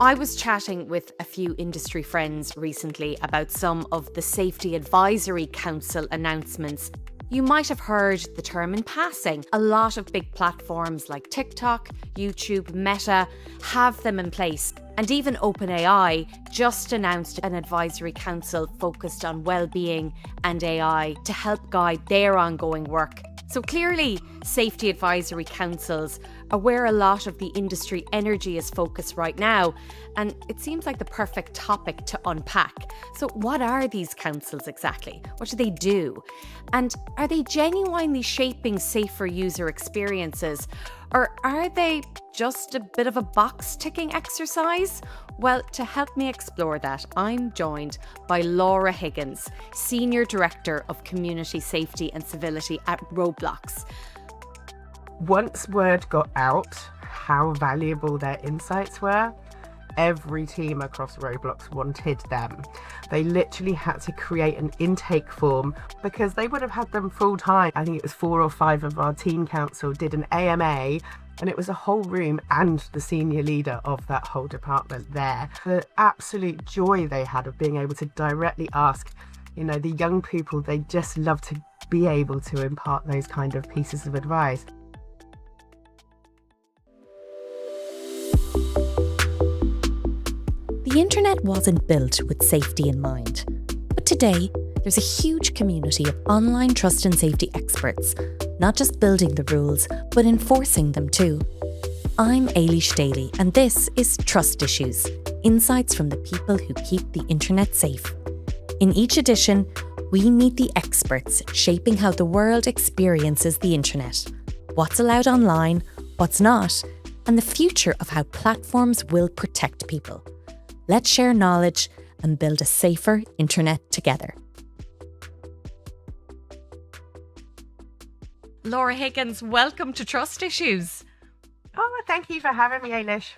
I was chatting with a few industry friends recently about some of the Safety Advisory Council announcements. You might have heard the term in passing. A lot of big platforms like TikTok, YouTube, Meta have them in place. And even OpenAI just announced an advisory council focused on well-being and AI to help guide their ongoing work. So clearly, safety advisory councils are where a lot of the industry energy is focused right now, and it seems like the perfect topic to unpack. So what are these councils exactly? What do they do? And are they genuinely shaping safer user experiences? Or are they just a bit of a box-ticking exercise? Well, to help me explore that, I'm joined by Laura Higgins, Senior Director of Community Safety and Civility at Roblox. Once word got out how valuable their insights were, every team across Roblox wanted them. They literally had to create an intake form because they would have had them full time. I think it was 4 or 5 of our team council did an AMA, and it was a whole room and the senior leader of that whole department there. The absolute joy they had of being able to directly ask, the young people, they just love to be able to impart those kind of pieces of advice. The internet wasn't built with safety in mind, but today there's a huge community of online trust and safety experts, not just building the rules, but enforcing them too. I'm Ailish Daly, and this is Trust Issues, insights from the people who keep the internet safe. In each edition, we meet the experts shaping how the world experiences the internet, what's allowed online, what's not, and the future of how platforms will protect people. Let's share knowledge and build a safer internet together. Laura Higgins, welcome to Trust Issues. Oh, thank you for having me, Ailish.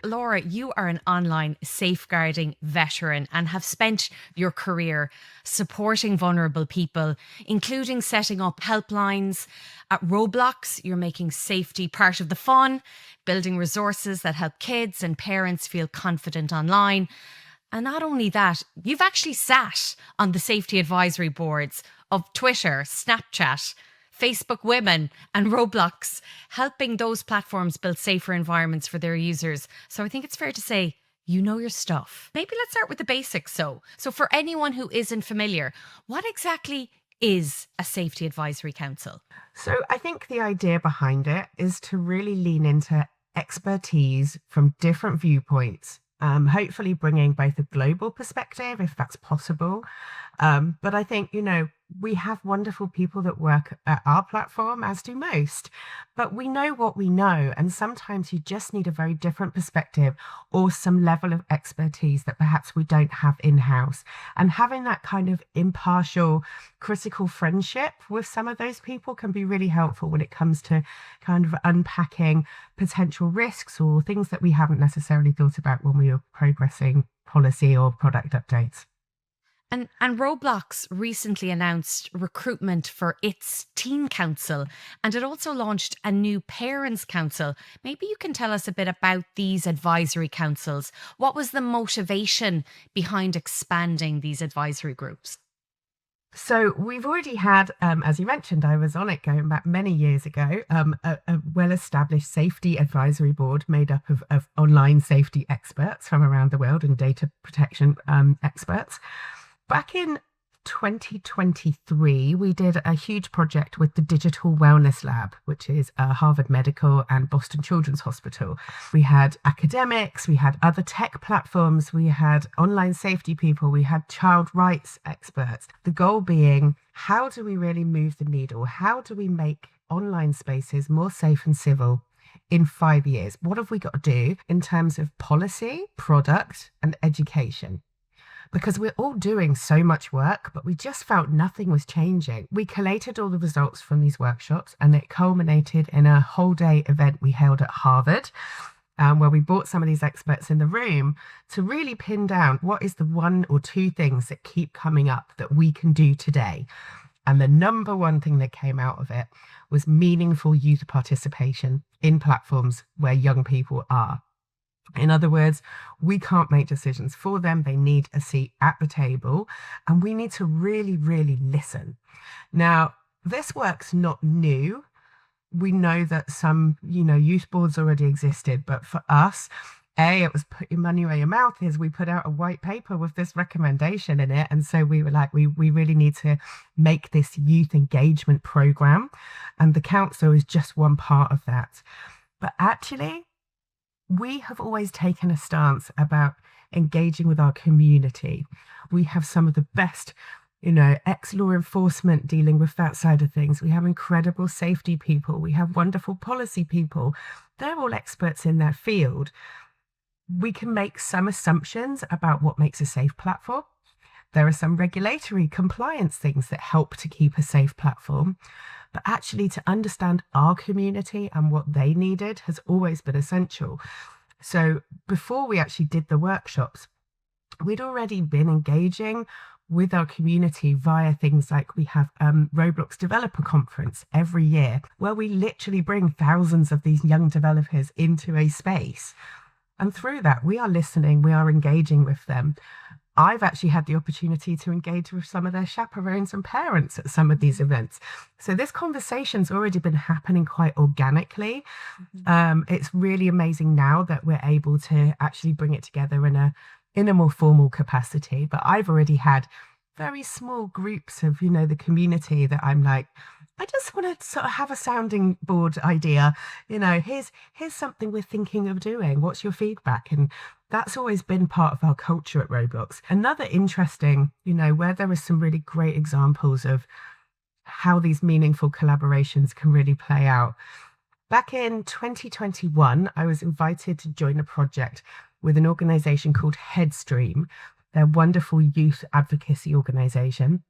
Laura, you are an online safeguarding veteran and have spent your career supporting vulnerable people, including setting up helplines. At Roblox, you're making safety part of the fun, building resources that help kids and parents feel confident online. And not only that, you've actually sat on the safety advisory boards of Twitter, Snapchat, Facebook Women and Roblox, helping those platforms build safer environments for their users. So I think it's fair to say, you know your stuff. Maybe let's start with the basics. So for anyone who isn't familiar, what exactly is a safety advisory council? So I think the idea behind it is to really lean into expertise from different viewpoints, hopefully bringing both a global perspective, if that's possible. But I think, we have wonderful people that work at our platform, as do most, but we know what we know. And sometimes you just need a very different perspective or some level of expertise that perhaps we don't have in-house. And having that kind of impartial, critical friendship with some of those people can be really helpful when it comes to kind of unpacking potential risks or things that we haven't necessarily thought about when we are progressing policy or product updates. And Roblox recently announced recruitment for its teen council, and it also launched a new parents council. Maybe you can tell us a bit about these advisory councils. What was the motivation behind expanding these advisory groups? So we've already had, as you mentioned, I was on it going back many years ago, a well-established safety advisory board made up of online safety experts from around the world and data protection experts. Back in 2023, we did a huge project with the Digital Wellness Lab, which is Harvard Medical and Boston Children's Hospital. We had academics, we had other tech platforms, we had online safety people, we had child rights experts. The goal being, how do we really move the needle? How do we make online spaces more safe and civil in 5 years? What have we got to do in terms of policy, product, and education? Because we're all doing so much work, but we just felt nothing was changing. We collated all the results from these workshops, and it culminated in a whole day event we held at Harvard, where we brought some of these experts in the room to really pin down what is the 1 or 2 things that keep coming up that we can do today. And the number one thing that came out of it was meaningful youth participation in platforms where young people are. In other words, we can't make decisions for them. They need a seat at the table, and we need to really, really listen. Now, this work's not new. We know that some, youth boards already existed, but for us, it was put your money where your mouth is. We put out a white paper with this recommendation in it. And so we were like, we really need to make this youth engagement program. And the council is just one part of that. But actually, we have always taken a stance about engaging with our community. We have some of the best, ex-law enforcement dealing with that side of things. We have incredible safety people. We have wonderful policy people. They're all experts in their field. We can make some assumptions about what makes a safe platform. There are some regulatory compliance things that help to keep a safe platform. But actually, to understand our community and what they needed has always been essential. So before we actually did the workshops, we'd already been engaging with our community via things like we have Roblox Developer Conference every year, where we literally bring thousands of these young developers into a space. And through that, we are listening, we are engaging with them. I've actually had the opportunity to engage with some of their chaperones and parents at some of these events. So this conversation's already been happening quite organically. It's really amazing now that we're able to actually bring it together in a more formal capacity. But I've already had very small groups of, the community that I'm like, I just want to sort of have a sounding board idea. Here's something we're thinking of doing. What's your feedback? And that's always been part of our culture at Roblox. Another interesting, where there are some really great examples of how these meaningful collaborations can really play out. Back in 2021, I was invited to join a project with an organization called Headstream. They're a wonderful youth advocacy organization.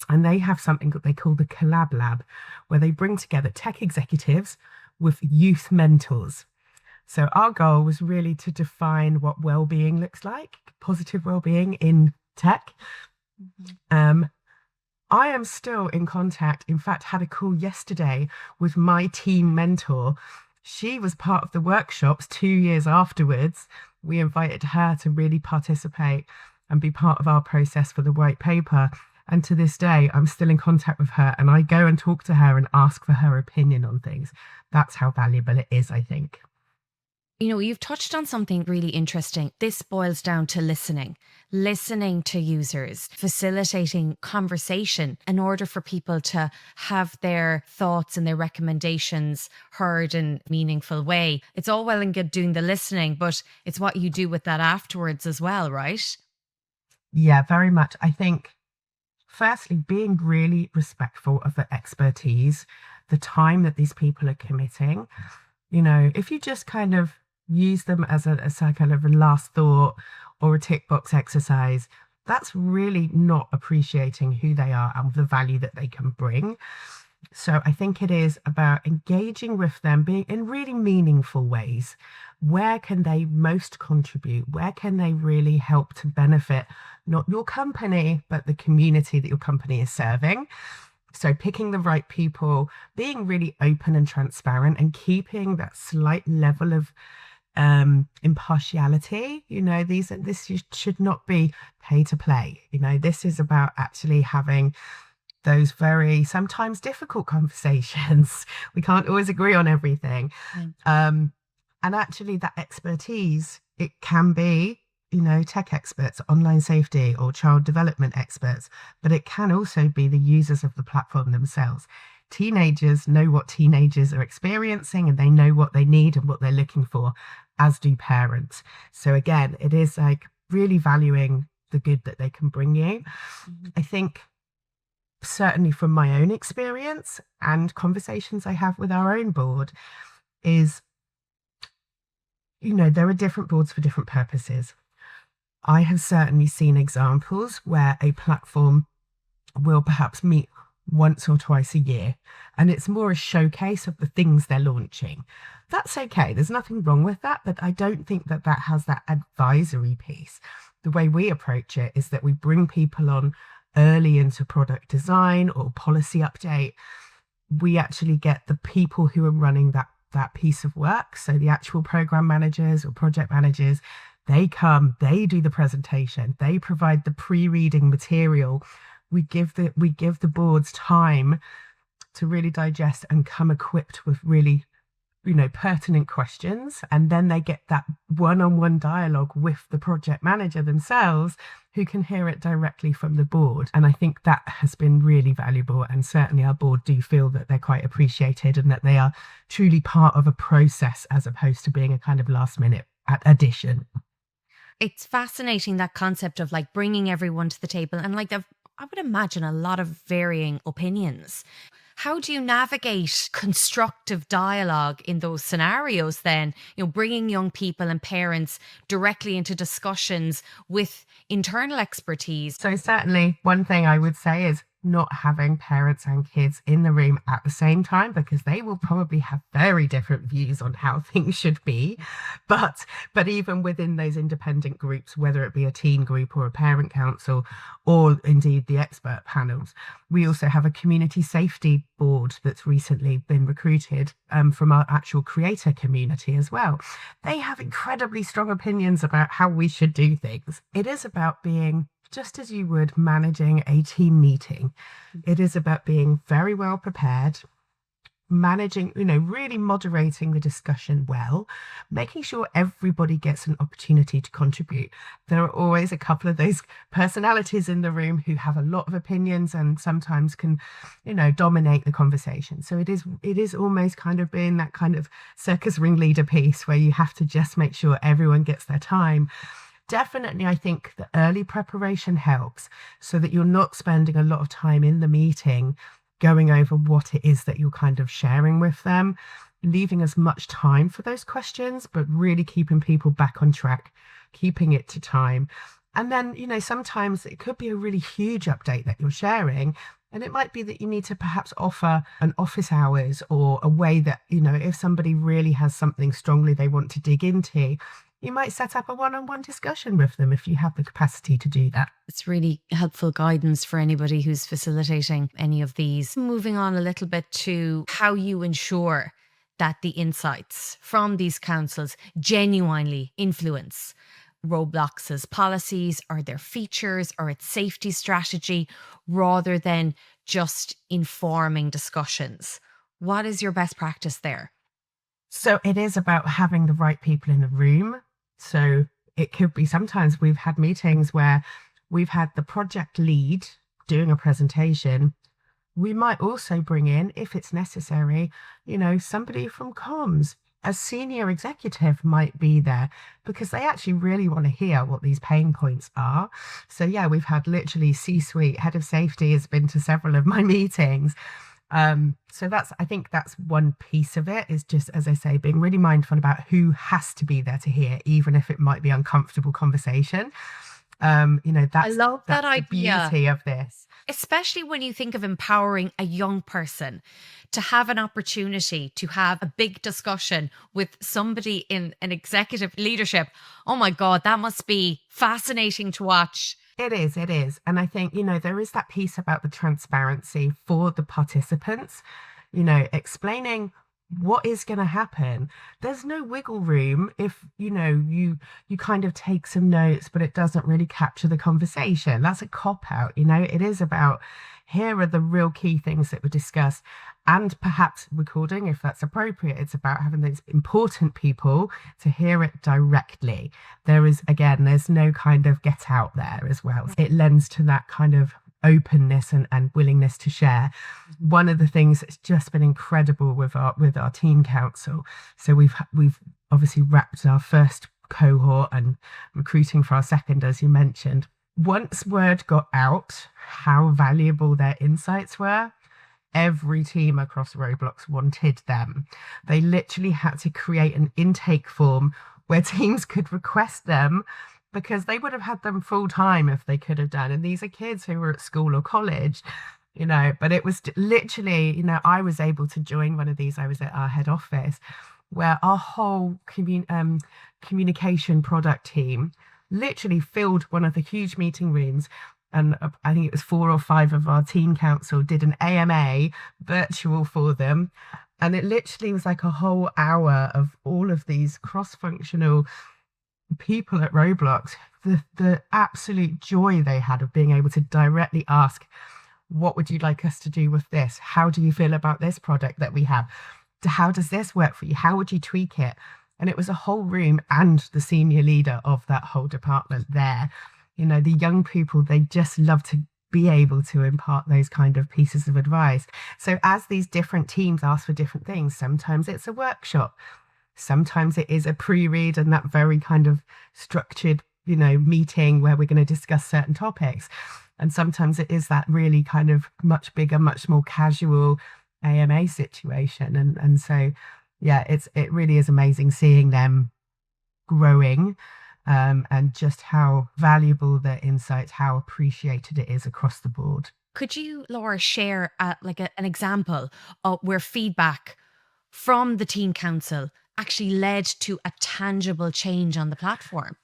And they have something that they call the Collab Lab, where they bring together tech executives with youth mentors. So our goal was really to define what well-being looks like, positive well-being in tech. I am still in contact, in fact, had a call yesterday with my team mentor. She was part of the workshops 2 years afterwards. We invited her to really participate and be part of our process for the white paper. And to this day, I'm still in contact with her, and I go and talk to her and ask for her opinion on things. That's how valuable it is, I think. You've touched on something really interesting. This boils down to listening to users, facilitating conversation in order for people to have their thoughts and their recommendations heard in a meaningful way. It's all well and good doing the listening, but it's what you do with that afterwards as well, right? Yeah, very much. I think, firstly, being really respectful of the expertise, the time that these people are committing. If you just kind of use them as a kind of a last thought or a tick box exercise, that's really not appreciating who they are and the value that they can bring. So I think it is about engaging with them, being in really meaningful ways. Where can they most contribute? Where can they really help to benefit not your company, but the community that your company is serving? So picking the right people, being really open and transparent, and keeping that slight level of impartiality. This should not be pay to play. This is about actually having those very sometimes difficult conversations. We can't always agree on everything. And actually that expertise, it can be, tech experts, online safety, or child development experts, but it can also be the users of the platform themselves. Teenagers know what teenagers are experiencing, and they know what they need and what they're looking for, as do parents. So again, it is like really valuing the good that they can bring you. I think certainly from my own experience and conversations I have with our own board is, there are different boards for different purposes. I have certainly seen examples where a platform will perhaps meet once or twice a year, and it's more a showcase of the things they're launching. That's okay. There's nothing wrong with that, but I don't think that has that advisory piece. The way we approach it is that we bring people on early into product design or policy update. We actually get the people who are running that that piece of work. So the actual program managers or project managers, they come, they do the presentation, they provide the pre-reading material. We give the boards time to really digest and come equipped with really, pertinent questions. And then they get that one-on-one dialogue with the project manager themselves, who can hear it directly from the board. And I think that has been really valuable. And certainly our board do feel that they're quite appreciated and that they are truly part of a process as opposed to being a kind of last minute addition. It's fascinating, that concept of like bringing everyone to the table and like I would imagine a lot of varying opinions. How do you navigate constructive dialogue in those scenarios then? Bringing young people and parents directly into discussions with internal expertise. So certainly one thing I would say is not having parents and kids in the room at the same time, because they will probably have very different views on how things should be. But even within those independent groups, whether it be a teen group or a parent council or indeed the expert panels, we also have a community safety board that's recently been recruited from our actual creator community as well. They have incredibly strong opinions about how we should do things. It is about being, just as you would managing a team meeting, it is about being very well prepared, managing, really moderating the discussion well, making sure everybody gets an opportunity to contribute. There are always a couple of those personalities in the room who have a lot of opinions and sometimes can, dominate the conversation. So it is almost kind of being that kind of circus ringleader piece where you have to just make sure everyone gets their time. Definitely, I think the early preparation helps, so that you're not spending a lot of time in the meeting going over what it is that you're kind of sharing with them, leaving as much time for those questions, but really keeping people back on track, keeping it to time. And then, sometimes it could be a really huge update that you're sharing. And it might be that you need to perhaps offer an office hours or a way that, if somebody really has something strongly they want to dig into, you might set up a one-on-one discussion with them if you have the capacity to do that. It's really helpful guidance for anybody who's facilitating any of these. Moving on a little bit to how you ensure that the insights from these councils genuinely influence Roblox's policies or their features or its safety strategy, rather than just informing discussions. What is your best practice there? So it is about having the right people in the room. So it could be, sometimes we've had meetings where we've had the project lead doing a presentation. We might also bring in, if it's necessary, somebody from comms. A senior executive might be there because they actually really want to hear what these pain points are. So yeah, we've had literally C-suite, head of safety has been to several of my meetings. So I think that's one piece of it, is just, as I say, being really mindful about who has to be there to hear, even if it might be uncomfortable conversation. I love that idea. The beauty of this. Especially when you think of empowering a young person to have an opportunity to have a big discussion with somebody in an executive leadership. Oh my God, that must be fascinating to watch. It is. And I think, there is that piece about the transparency for the participants, explaining what is going to happen. There's no wiggle room if, you kind of take some notes, but it doesn't really capture the conversation. That's a cop-out, It is about, here are the real key things that were discussed, and perhaps recording if that's appropriate. It's about having those important people to hear it directly. There's no kind of get out there as well. It lends to that kind of openness and willingness to share. One of the things that's just been incredible with our team council. So we've obviously wrapped our first cohort and recruiting for our second, as you mentioned. Once word got out how valuable their insights were, every team across Roblox wanted them. They literally had to create an intake form where teams could request them, because they would have had them full time if they could have done. And these are kids who were at school or college, but it was literally, I was able to join one of these. I was at our head office where our whole communication product team literally filled one of the huge meeting rooms. And I think it was 4 or 5 of our team council did an AMA virtual for them. And it literally was like a whole hour of all of these cross-functional people at Roblox, the absolute joy they had of being able to directly ask, what would you like us to do with this? How do you feel about this product that we have? How does this work for you? How would you tweak it? And it was a whole room and the senior leader of that whole department there. You know, the young people, they just love to be able to impart those kind of pieces of advice. So as these different teams ask for different things, sometimes it's a workshop, sometimes it is a pre-read and that very kind of structured, you know, meeting where we're going to discuss certain topics. And sometimes it is that really kind of much bigger, much more casual AMA situation. And so, yeah, it really is amazing seeing them growing, and just how valuable their insights, how appreciated it is across the board. Could you, Laura, share an example of where feedback from the Teen Council actually led to a tangible change on the platform?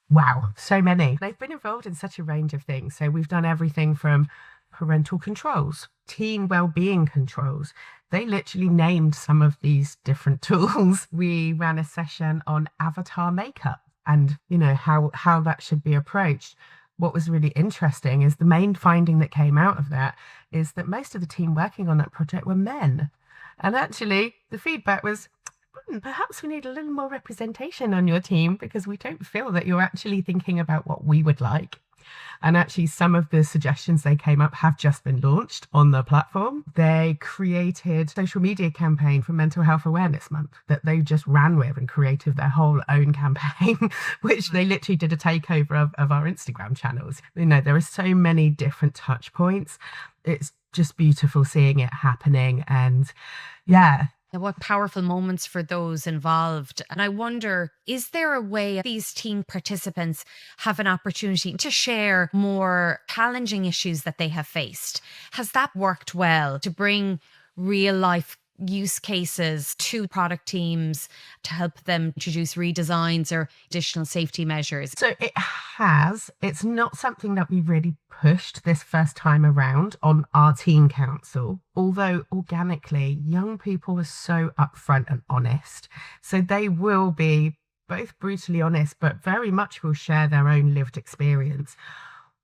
Wow, so many. They've been involved in such a range of things. So we've done everything from parental controls, teen wellbeing controls. They literally named some of these different tools. We ran a session on avatar makeup and, you know, how that should be approached. What was really interesting is the main finding that came out of that is that most of the team working on that project were men. And actually, the feedback was, perhaps we need a little more representation on your team because we don't feel that you're actually thinking about what we would like. And actually, some of the suggestions they came up have just been launched on the platform. They created a social media campaign for Mental Health Awareness Month that they just ran with and created their whole own campaign, which they literally did a takeover of our Instagram channels. You know, there are so many different touch points. It's just beautiful seeing it happening. And yeah. What powerful moments for those involved. And I wonder, is there a way these teen participants have an opportunity to share more challenging issues that they have faced? Has that worked well to bring real life use cases to product teams to help them introduce redesigns or additional safety measures? So it has. It's not something that we really pushed this first time around on our teen council, although organically young people are so upfront and honest. So they will be both brutally honest, but very much will share their own lived experience.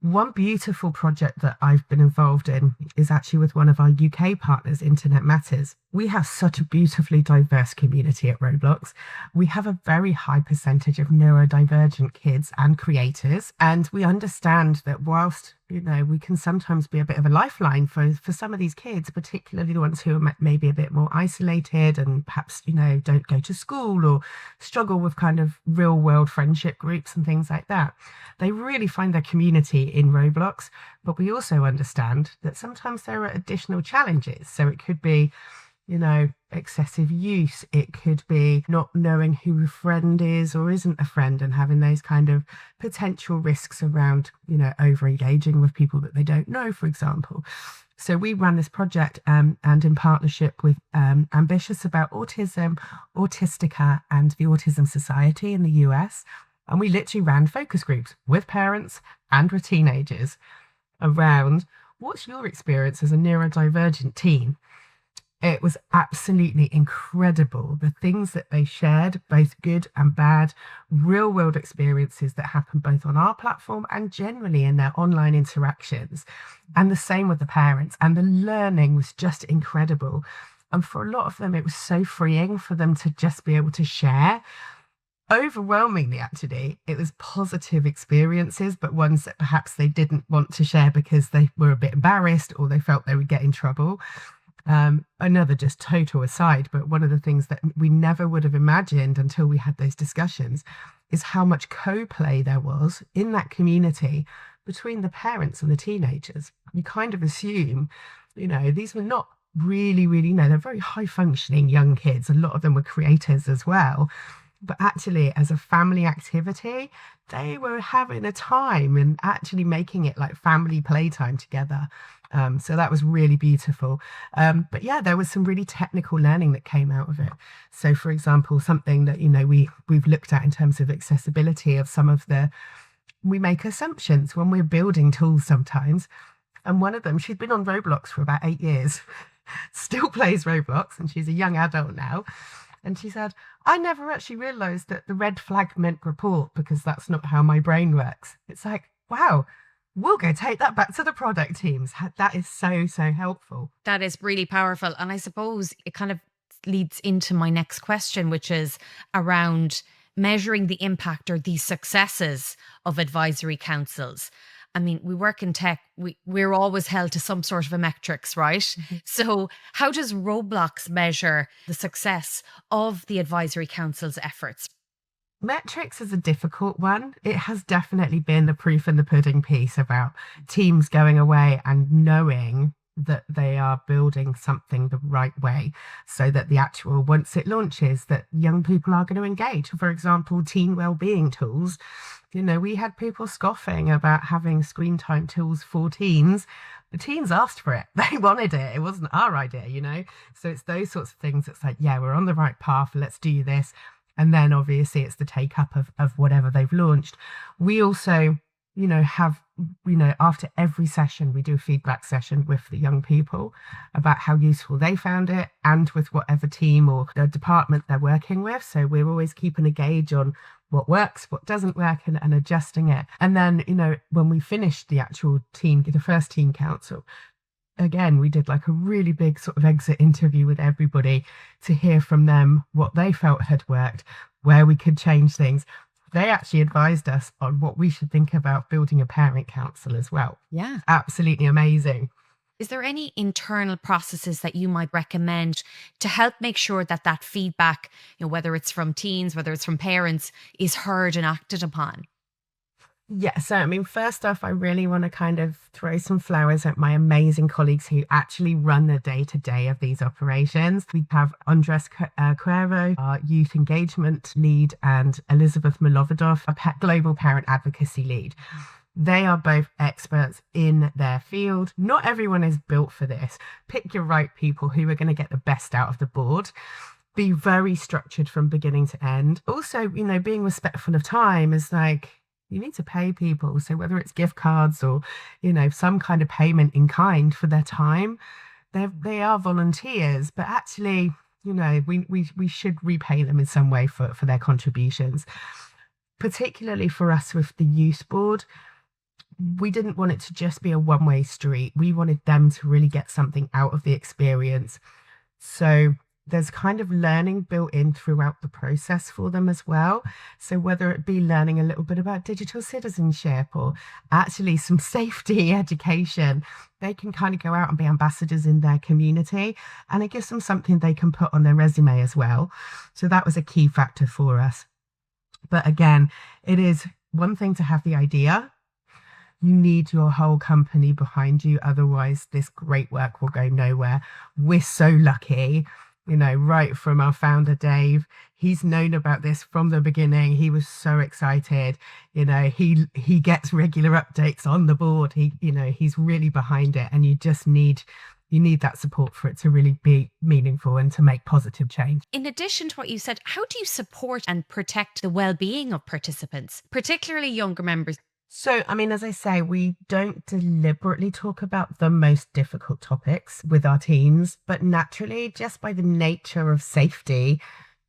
One beautiful project that I've been involved in is actually with one of our UK partners, Internet Matters. We have such a beautifully diverse community at Roblox. We have a very high percentage of neurodivergent kids and creators. And we understand that whilst, you know, we can sometimes be a bit of a lifeline for some of these kids, particularly the ones who are maybe a bit more isolated and perhaps, you know, don't go to school or struggle with kind of real world friendship groups and things like that. They really find their community in Roblox, but we also understand that sometimes there are additional challenges. So it could be, you know, excessive use. It could be not knowing who a friend is or isn't a friend and having those kind of potential risks around, you know, over engaging with people that they don't know, for example. So we ran this project and in partnership with Ambitious About Autism, Autistica and the Autism Society in the US. And we literally ran focus groups with parents and with teenagers around what's your experience as a neurodivergent teen? It was absolutely incredible. The things that they shared, both good and bad, real world experiences that happen both on our platform and generally in their online interactions. And the same with the parents. And the learning was just incredible. And for a lot of them, it was so freeing for them to just be able to share. Overwhelmingly, actually, it was positive experiences, but ones that perhaps they didn't want to share because they were a bit embarrassed or they felt they would get in trouble. Another just total aside, but one of the things that we never would have imagined until we had those discussions is how much co-play there was in that community between the parents and the teenagers. You kind of assume, you know, these were not really, you know, they're very high functioning young kids. A lot of them were creators as well. But actually, as a family activity, they were having a time and actually making it like family playtime together. So that was really beautiful. But yeah, there was some really technical learning that came out of it. So, for example, something that, you know, we've looked at in terms of accessibility of some of we make assumptions when we're building tools sometimes. And one of them, she'd been on Roblox for about 8 years. still plays Roblox, and she's a young adult now. And she said, I never actually realised that the red flag meant report because that's not how my brain works. It's like, wow, we'll go take that back to the product teams. That is so, so helpful. That is really powerful. And I suppose it kind of leads into my next question, which is around measuring the impact or the successes of advisory councils. I mean, we work in tech, we're always held to some sort of a metrics, right? Mm-hmm. So how does Roblox measure the success of the advisory council's efforts? Metrics is a difficult one. It has definitely been the proof in the pudding piece about teams going away and knowing that they are building something the right way so that the actual, once it launches, that young people are going to engage. For example, teen wellbeing tools. You know, we had people scoffing about having screen time tools for teens. The teens asked for it. They wanted it. It wasn't our idea, you know? So it's those sorts of things. It's like, yeah, we're on the right path. Let's do this. And then obviously it's the take up of whatever they've launched. We also, you know, have, you know, after every session, we do a feedback session with the young people about how useful they found it and with whatever team or the department they're working with. So we're always keeping a gauge on what works, what doesn't work, and adjusting it. And then, you know, when we finished the actual team, the first team council, again, we did like a really big sort of exit interview with everybody to hear from them what they felt had worked, where we could change things. They actually advised us on what we should think about building a parent council as well. Yeah. Absolutely amazing. Is there any internal processes that you might recommend to help make sure that that feedback, you know, whether it's from teens, whether it's from parents, is heard and acted upon? Yeah, so I mean, first off, I really want to kind of throw some flowers at my amazing colleagues who actually run the day-to-day of these operations. We have Andres Cuero, our youth engagement lead, and Elizabeth Milovadoff, a global parent advocacy lead. They are both experts in their field. Not everyone is built for this. Pick your right people who are going to get the best out of the board. Be very structured from beginning to end. Also, you know, being respectful of time is like, you need to pay people. So whether it's gift cards or, you know, some kind of payment in kind for their time, they are volunteers, but actually, you know, we should repay them in some way for their contributions. Particularly for us with the youth board, we didn't want it to just be a one-way street. We wanted them to really get something out of the experience. So there's kind of learning built in throughout the process for them as well. So whether it be learning a little bit about digital citizenship or actually some safety education, they can kind of go out and be ambassadors in their community, and it gives them something they can put on their resume as well. So that was a key factor for us. But again, it is one thing to have the idea. You need your whole company behind you. Otherwise, this great work will go nowhere. We're so lucky, you know, right from our founder, Dave. He's known about this from the beginning. He was so excited. You know, he gets regular updates on the board. He's really behind it. And you need that support for it to really be meaningful and to make positive change. In addition to what you said, how do you support and protect the well-being of participants, particularly younger members? So, I mean, as I say, we don't deliberately talk about the most difficult topics with our teams, but naturally, just by the nature of safety,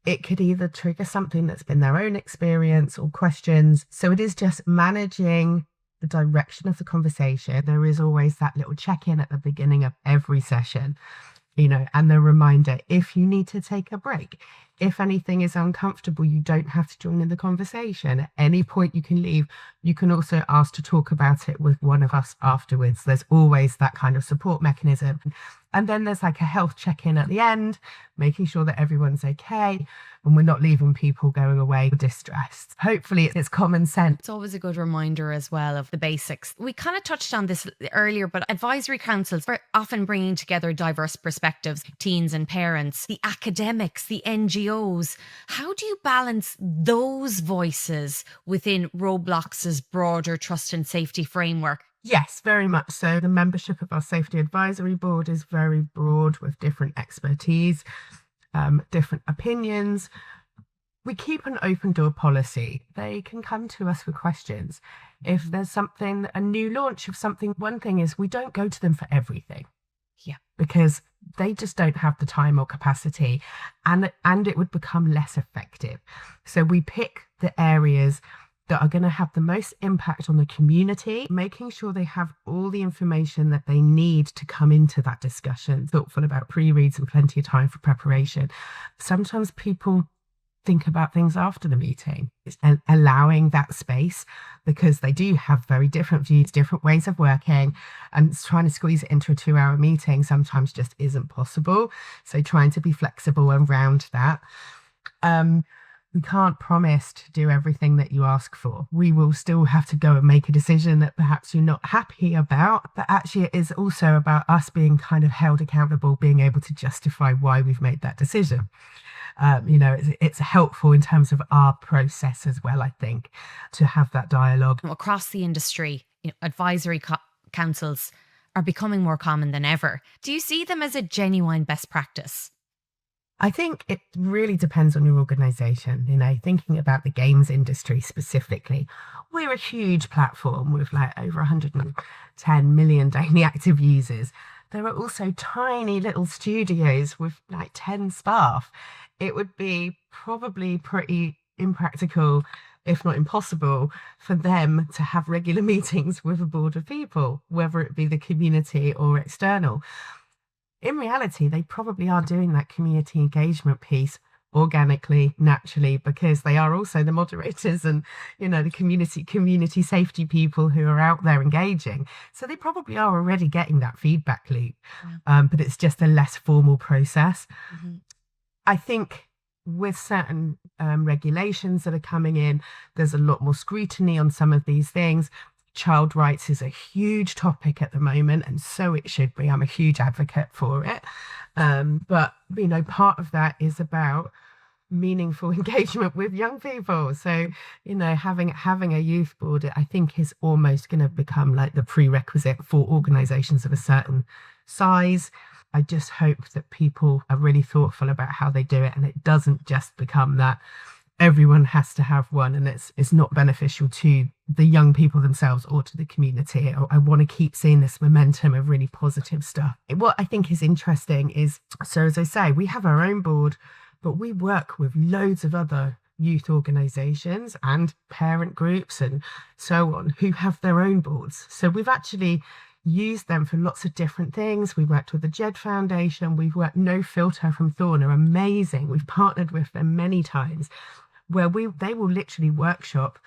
it could either trigger something that's been their own experience or questions. So it is just managing the direction of the conversation. There is always that little check-in at the beginning of every session, you know, and the reminder, if you need to take a break, if anything is uncomfortable, you don't have to join in the conversation. At any point you can leave. You can also ask to talk about it with one of us afterwards. There's always that kind of support mechanism. And then there's like a health check-in at the end, making sure that everyone's okay and we're not leaving people going away distressed. Hopefully it's common sense. It's always a good reminder as well of the basics. We kind of touched on this earlier, but advisory councils are often bringing together diverse perspectives, teens and parents, the academics, the NGOs. How do you balance those voices within Roblox's broader trust and safety framework? Yes, very much so. The membership of our safety advisory board is very broad with different expertise, different opinions. We keep an open door policy. They can come to us with questions. If there's something, a new launch of something, one thing is we don't go to them for everything. Yeah, because they just don't have the time or capacity, and it would become less effective. So we pick the areas that are going to have the most impact on the community, making sure they have all the information that they need to come into that discussion, thoughtful about pre-reads and plenty of time for preparation. Sometimes people think about things after the meeting, and allowing that space, because they do have very different views, different ways of working, and trying to squeeze it into a 2-hour meeting sometimes just isn't possible. So trying to be flexible around that. We can't promise to do everything that you ask for. We will still have to go and make a decision that perhaps you're not happy about, but actually it is also about us being kind of held accountable, being able to justify why we've made that decision. It's helpful in terms of our process as well, I think, to have that dialogue. Across the industry, advisory councils are becoming more common than ever. Do you see them as a genuine best practice? I think it really depends on your organisation. Thinking about the games industry specifically, we're a huge platform with like over 110 million daily active users. There are also tiny little studios with like 10 staff. It would be probably pretty impractical, if not impossible, for them to have regular meetings with a board of people, whether it be the community or external. In reality, they probably are doing that community engagement piece organically, naturally, because they are also the moderators and, the community safety people who are out there engaging. So they probably are already getting that feedback loop, but it's just a less formal process. Mm-hmm. I think with certain regulations that are coming in, there's a lot more scrutiny on some of these things. Child rights is a huge topic at the moment, and so it should be. I'm a huge advocate for it. But, part of that is about meaningful engagement with young people. So, having a youth board, I think, is almost going to become like the prerequisite for organisations of a certain size. I just hope that people are really thoughtful about how they do it, and it doesn't just become that everyone has to have one, and it's not beneficial to the young people themselves or to the community. I want to keep seeing this momentum of really positive stuff. What I think is interesting is, so as I say, we have our own board, but we work with loads of other youth organisations and parent groups and so on who have their own boards. So we've actually used them for lots of different things. We worked with the Jed Foundation. We've worked No Filter from Thorn, are amazing. We've partnered with them many times, where they will literally workshop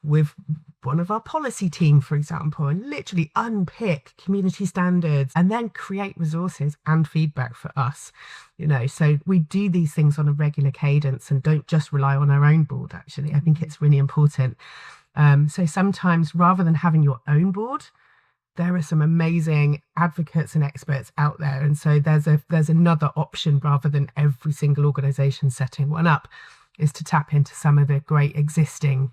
with one of our policy team, for example, and literally unpick community standards and then create resources and feedback for us. So we do these things on a regular cadence and don't just rely on our own board, actually. I think it's really important. So sometimes, rather than having your own board, there are some amazing advocates and experts out there. And so there's another option, rather than every single organisation setting one up, is to tap into some of the great existing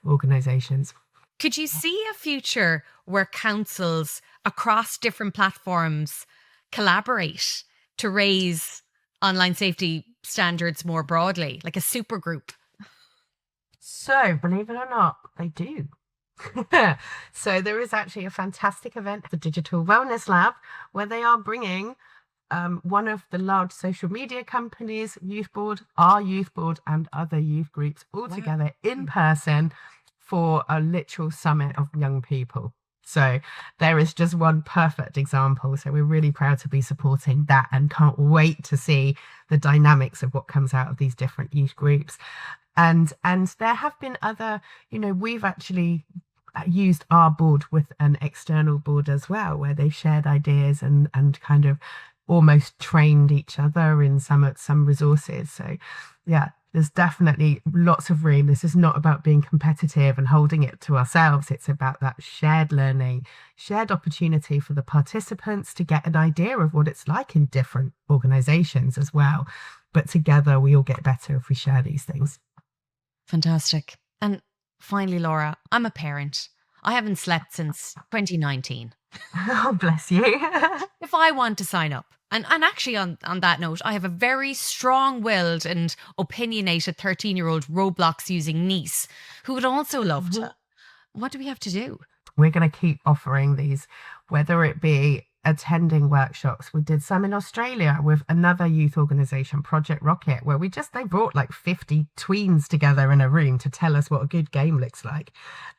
organisations. Could you see a future where councils across different platforms collaborate to raise online safety standards more broadly, like a super group? So, believe it or not, they do. So there is actually a fantastic event, the Digital Wellness Lab, where they are bringing one of the large social media companies, Youth Board, our Youth Board, and other youth groups all together in person for a literal summit of young people. So there is just one perfect example. So we're really proud to be supporting that and can't wait to see the dynamics of what comes out of these different youth groups. And there have been other, we've actually used our board with an external board as well, where they've shared ideas and kind of almost trained each other in some resources. So yeah, there's definitely lots of room. This is not about being competitive and holding it to ourselves. It's about that shared learning, shared opportunity for the participants to get an idea of what it's like in different organizations as well. But together we all get better if we share these things. Fantastic. And finally, Laura, I'm a parent. I haven't slept since 2019. Oh, bless you. If I want to sign up, and actually on that note, I have a very strong-willed and opinionated 13-year-old Roblox using niece who would also love to. What do we have to do? We're going to keep offering these, whether it be attending workshops. We did some in Australia with another youth organisation, Project Rocket, where they brought like 50 tweens together in a room to tell us what a good game looks like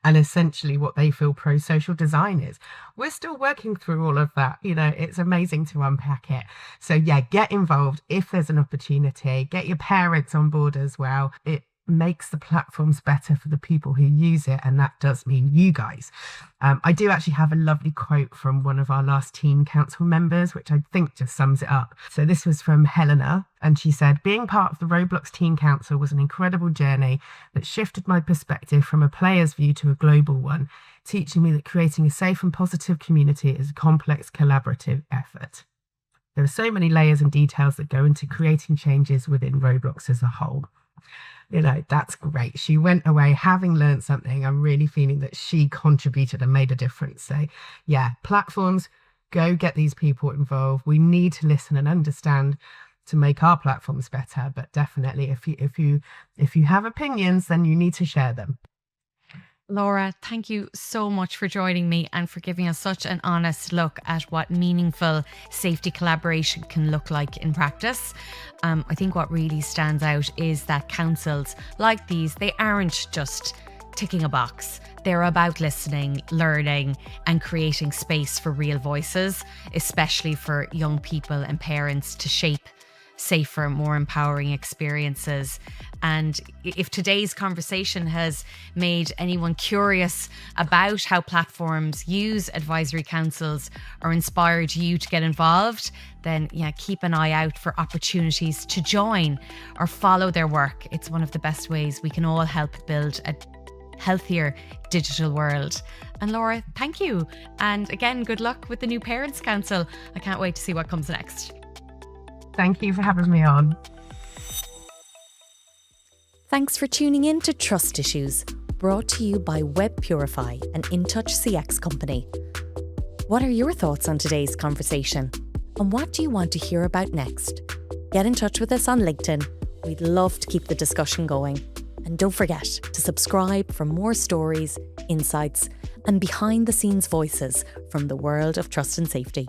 and essentially what they feel pro-social design is. We're still working through all of that. It's amazing to unpack it. So yeah, get involved if there's an opportunity. Get your parents on board as well. It makes the platforms better for the people who use it, and that does mean you guys. I do actually have a lovely quote from one of our last teen council members, which I think just sums it up. So this was from Helena, and she said, "Being part of the Roblox Teen Council was an incredible journey that shifted my perspective from a player's view to a global one, teaching me that creating a safe and positive community is a complex collaborative effort." There are so many layers and details that go into creating changes within Roblox as a whole. That's great. She went away having learned something. I'm really feeling that she contributed and made a difference. So yeah, platforms, go get these people involved. We need to listen and understand to make our platforms better. But definitely if you have opinions, then you need to share them. Laura, thank you so much for joining me and for giving us such an honest look at what meaningful safety collaboration can look like in practice. I think what really stands out is that councils like these, they aren't just ticking a box. They're about listening, learning, and creating space for real voices, especially for young people and parents to shape safer, more empowering experiences. And if today's conversation has made anyone curious about how platforms use advisory councils or inspired you to get involved, then keep an eye out for opportunities to join or follow their work. It's one of the best ways we can all help build a healthier digital world. And Laura, thank you. And again, good luck with the new Parents Council. I can't wait to see what comes next. Thank you for having me on. Thanks for tuning in to Trust Issues, brought to you by Web Purify, an InTouch CX company. What are your thoughts on today's conversation? And what do you want to hear about next? Get in touch with us on LinkedIn. We'd love to keep the discussion going. And don't forget to subscribe for more stories, insights, and behind-the-scenes voices from the world of trust and safety.